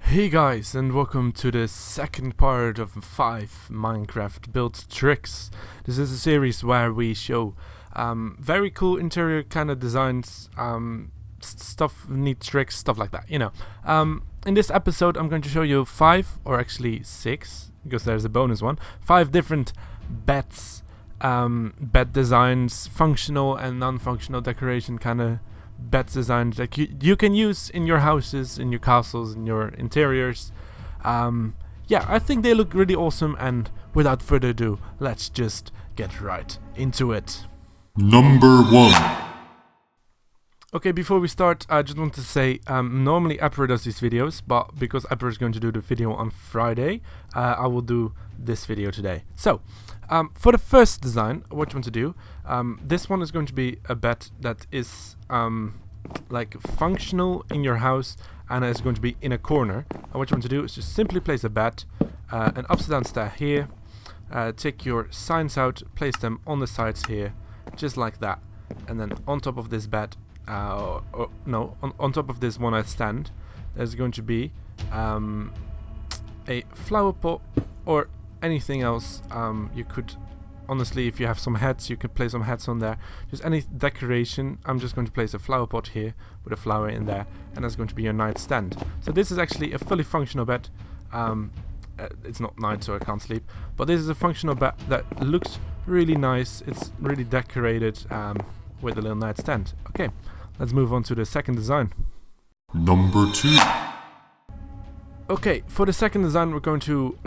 Hey guys, and welcome to the second part of 5 Minecraft build tricks. This is a series where we show very cool interior kind of designs, stuff, neat tricks, stuff like that, you know. In this episode I'm going to show you 5, or actually 6, because there's a bonus one, 5 different beds, bed designs, functional and non-functional decoration kind of bed designs that you can use in your houses, in your castles, in your interiors. Yeah, I think they look really awesome, and without further ado, let's just get right into it. Number 1. Okay, before we start, I just want to say, normally Emperor does these videos, but because Emperor is going to do the video on Friday, I will do this video today. So, for the first design, what you want to do, this one is going to be a bed that is like functional in your house, and is going to be in a corner. And what you want to do is just simply place a bed, an upside down stair here, take your signs out, place them on the sides here, just like that, and then on top of this bed, on top of this one-night stand, there's going to be a flower pot or anything else. You could, honestly, if you have some heads, you could place some heads on there. Just any decoration. I'm just going to place a flower pot here with a flower in there, and that's going to be your nightstand. So this is actually a fully functional bed. It's not night, so I can't sleep, but this is a functional bed that looks really nice. It's really decorated with a little nightstand. Okay, let's move on to the second design. Number 2. Okay, for the second design we're going to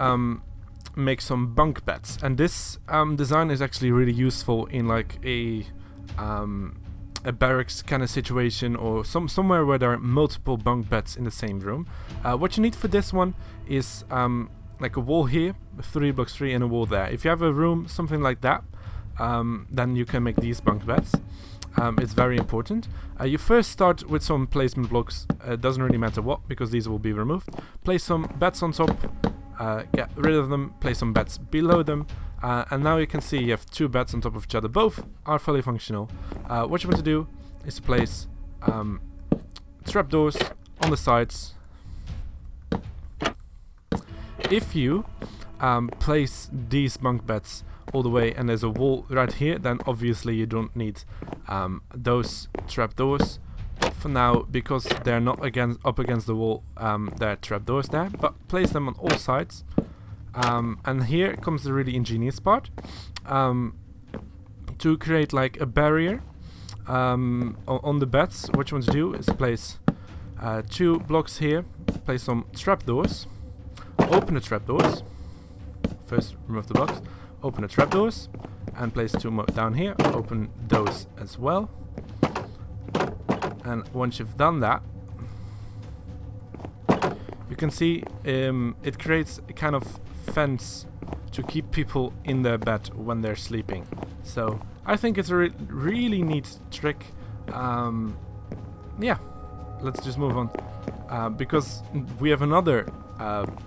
make some bunk beds, and this design is actually really useful in like a barracks kind of situation, or somewhere where there are multiple bunk beds in the same room. What you need for this one is like a wall here, 3 blocks 3, and a wall there. If you have a room something like that, then you can make these bunk beds. It's very important. You first start with some placement blocks. Doesn't really matter what, because these will be removed. Place some beds on top, get rid of them, place some beds below them, and now you can see you have 2 beds on top of each other. Both are fully functional. What you want to do is place trapdoors on the sides. If you place these bunk beds all the way and there's a wall right here, then obviously you don't need those trapdoors. But for now, because they're not up against the wall, there are trapdoors there, but place them on all sides. And here comes the really ingenious part. To create like a barrier on the beds, what you want to do is place 2 blocks here, place some trapdoors, open the trapdoors, first remove the blocks, open the trapdoors, and place 2 more down here, open those as well. And once you've done that, you can see it creates a kind of fence to keep people in their bed when they're sleeping. So I think it's a really neat trick. Yeah, let's just move on, because we have another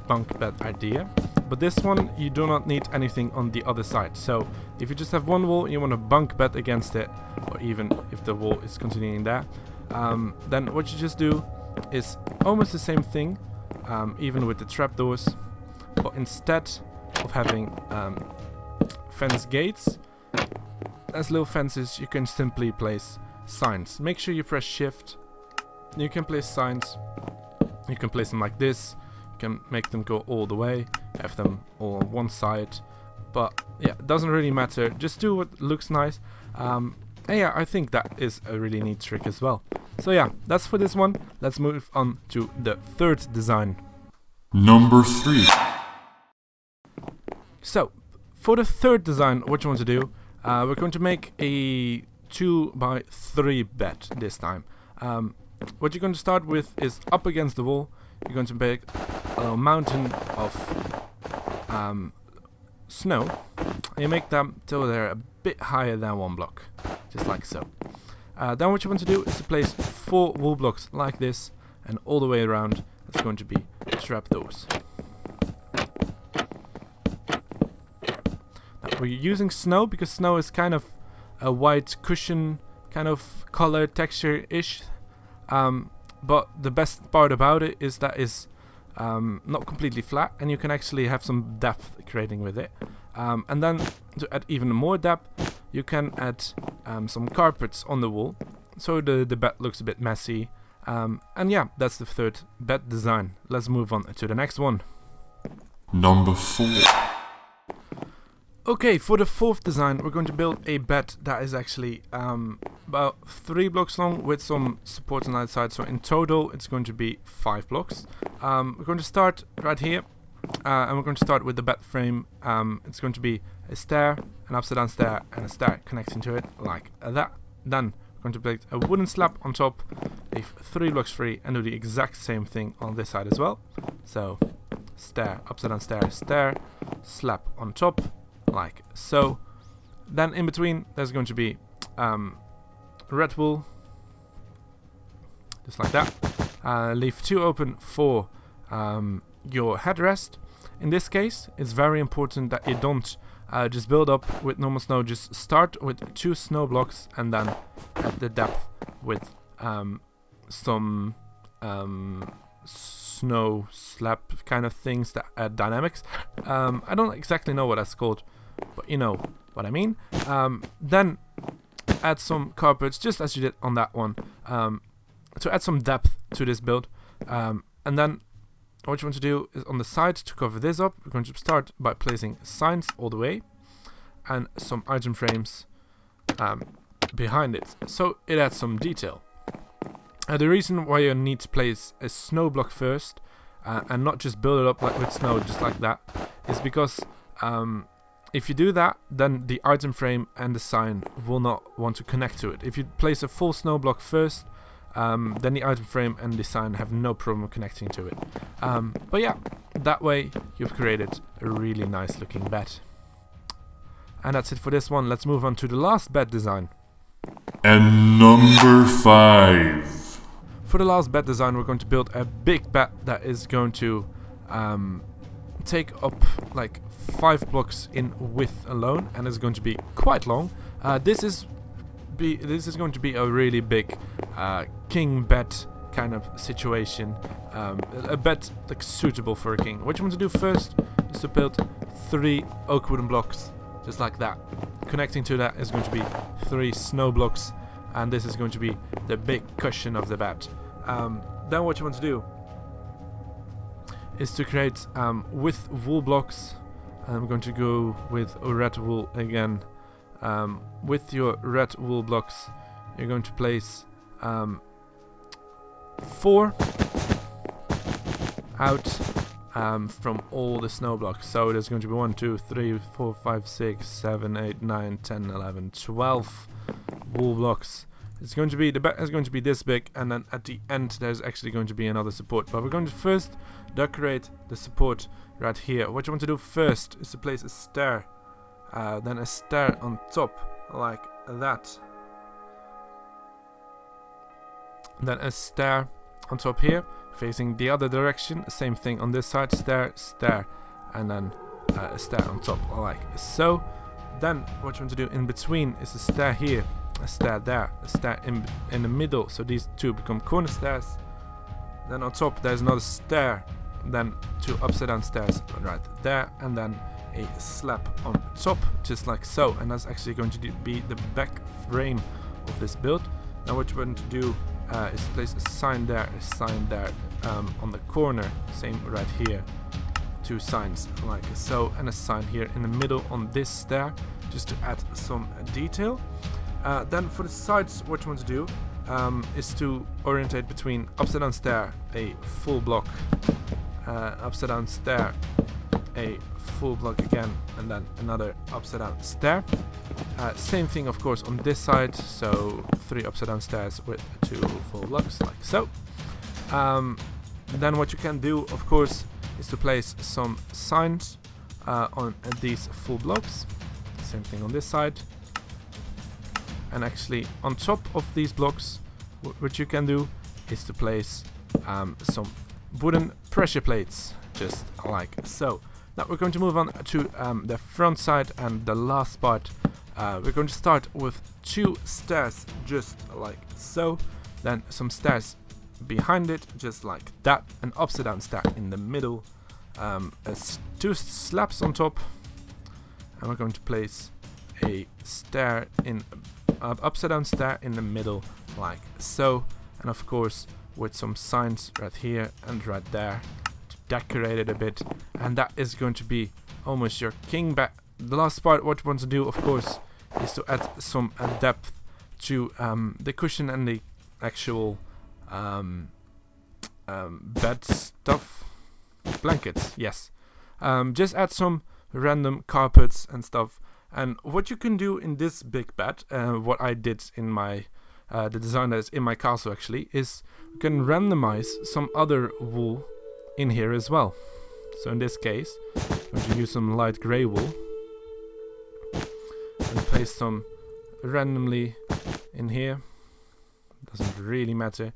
bunk bed idea, but this one you do not need anything on the other side. So if you just have one wall and you want a bunk bed against it, or even if the wall is continuing there, then what you just do is almost the same thing, even with the trapdoors, but instead of having fence gates as little fences, you can simply place signs. Make sure you press shift. You can place signs. You can place them like this. You can make them go all the way, have them all on one side, but yeah, it doesn't really matter. Just do what looks nice. And yeah, I think that is a really neat trick as well. So yeah, that's for this one. Let's move on to the third design. Number 3. So, for the third design, what you want to do, we're going to make a 2x3 bed this time. What you're going to start with is up against the wall. You're going to make a mountain of snow. And you make them till they're a bit higher than 1 block, just like so. Then what you want to do is to place 4 wool blocks like this, and all the way around it's going to be trapdoors. Now we're using snow because snow is kind of a white cushion kind of color texture-ish, but the best part about it is that is not completely flat, and you can actually have some depth creating with it. And then to add even more depth, you can add some carpets on the wall, so the bed looks a bit messy. And yeah, that's the third bed design. Let's move on to the next one. Number 4. Okay, for the fourth design, we're going to build a bed that is actually about 3 blocks long with some supports on either side. So in total, it's going to be 5 blocks. We're going to start right here, and we're going to start with the bed frame. It's going to be a stair, an upside down stair, and a stair connecting to it like that. Then we're going to place a wooden slab on top, leave 3 blocks free, and do the exact same thing on this side as well. So stair, upside down stair, stair, slab on top, like so. Then in between there's going to be red wool, just like that. Leave 2 open for your headrest. In this case, it's very important that you don't just build up with normal snow. Just start with 2 snow blocks and then add the depth with some snow slab kind of things that add dynamics. I don't exactly know what that's called, but you know what I mean. Then add some carpets, just as you did on that one, to add some depth to this build. And then what you want to do is on the side, to cover this up, we're going to start by placing signs all the way and some item frames behind it, so it adds some detail. The reason why you need to place a snow block first and not just build it up like with snow just like that is because if you do that, then the item frame and the sign will not want to connect to it. If you place a full snow block first, then the item frame and the sign have no problem connecting to it. But yeah, that way you've created a really nice looking bed. And that's it for this one. Let's move on to the last bed design. And number 5. For the last bed design, we're going to build a big bed that is going to take up like 5 blocks in width alone, and is going to be quite long. This is going to be a really big king bed kind of situation, a bed like suitable for a king. What you want to do first is to build 3 oak wooden blocks, just like that. Connecting to that is going to be 3 snow blocks, and this is going to be the big cushion of the bed. Then what you want to do is to create with wool blocks. I'm going to go with red wool again. With your red wool blocks, you're going to place 4 out from all the snow blocks. So there's going to be 1, 2, 3, 4, 5, 6, 7, 8, 9, 10, 11, 12 wool blocks. It's going to be, the bed is going to be this big, and then at the end there's actually going to be another support. But we're going to first decorate the support right here. What you want to do first is to place a stair, then a stair on top like that, then a stair on top here facing the other direction. Same thing on this side, stair, stair, and then a stair on top like so. Then what you want to do in between is a stair here, a stair there, a stair in the middle, so these 2 become corner stairs. Then on top there's another stair, then 2 upside down stairs right there, and then a slab on top, just like so. And that's actually going to be the back frame of this build. Now what you want to do is place a sign there, on the corner, same right here, 2 signs like so, and a sign here in the middle on this stair, just to add some detail. Then for the sides, what you want to do is to orientate between upside down stair, a full block, upside down stair, a full block again, and then another upside down stair. Same thing of course on this side, so 3 upside down stairs with 2 full blocks like so. Then what you can do of course is to place some signs on these full blocks. Same thing on this side. And actually on top of these blocks, what you can do is to place some wooden pressure plates, just like so. Now we're going to move on to the front side and the last part. We're going to start with 2 stairs, just like so. Then some stairs behind it, just like that, an upside down stair in the middle, two slabs on top, and we're going to place a stair in upside down stair in the middle like so, and of course with some signs right here and right there to decorate it a bit, and that is going to be almost your king bed. The last part what you want to do, of course, is to add some depth to the cushion and the actual bed stuff, blankets, yes. Just add some random carpets and stuff. And what you can do in this big bed, what I did in my the design that is in my castle actually, is you can randomize some other wool in here as well. So in this case, I'm going to use some light grey wool and place some randomly in here. Doesn't really matter.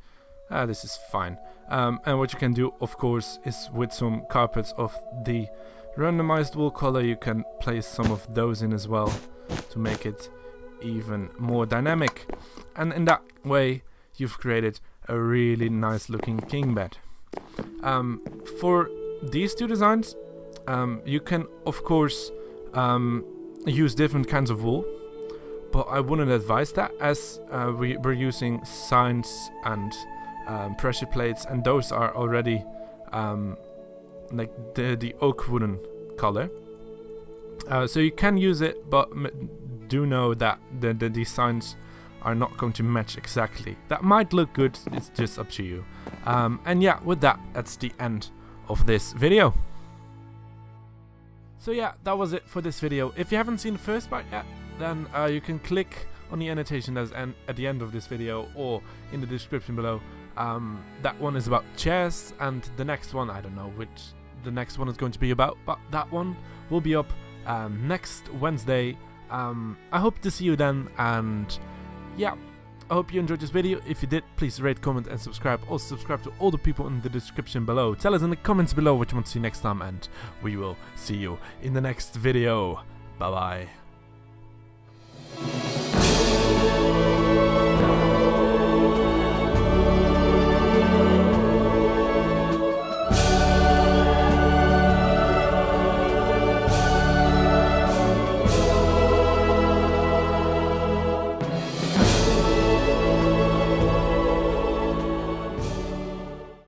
This is fine. And what you can do, of course, is with some carpets of the randomized wool color, you can place some of those in as well to make it even more dynamic. And in that way, you've created a really nice looking king bed. For these two designs, you can, of course, use different kinds of wool, but I wouldn't advise that, as we're using signs and pressure plates, and those are already like the oak wooden color. So you can use it, but do know that the designs are not going to match exactly. That might look good, it's just up to you. And yeah, with that, that's the end of this video. So yeah, that was it for this video. If you haven't seen the first part yet, then you can click on the annotation that's at the end of this video or in the description below. That one is about chairs, and the next one, I don't know which the next one is going to be about, but that one will be up next Wednesday. I hope to see you then, and yeah, I hope you enjoyed this video. If you did, please rate, comment and subscribe. Also subscribe to all the people in the description below. Tell us in the comments below what you want to see next time, and we will see you in the next video. Bye bye.